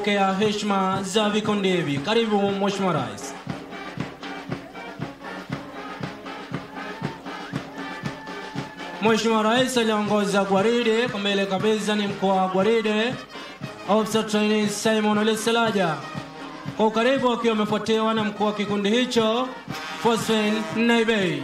kupokea heshima za vikundi hivi. Karibu Mheshimiwa Rais. Mheshimiwa Rais aliongoza gwaride kwa mbele kabisa ni mkuu wa gwaride Officer Trainee Simon Ole Selaja. Kwa karibu akiwa amefuatiwa na mkuu wa kikundi hicho Phosphine Naibei.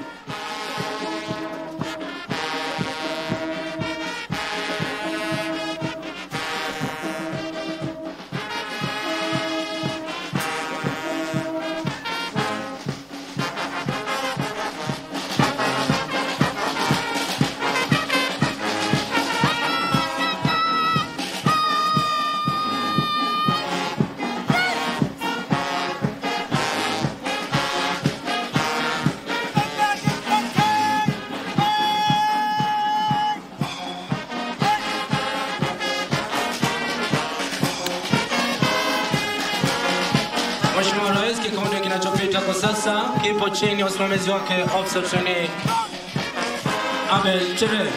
Mheshimiwa Rais, kikundi kinachopita kwa sasa kipo chini ya usimamizi wake Officer Trainee Abel Chebe.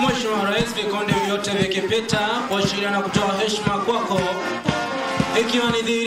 Mheshimiwa Rais, vikundi vyote vikipita kuashiria na kutoa heshima kwako, ikiwa ni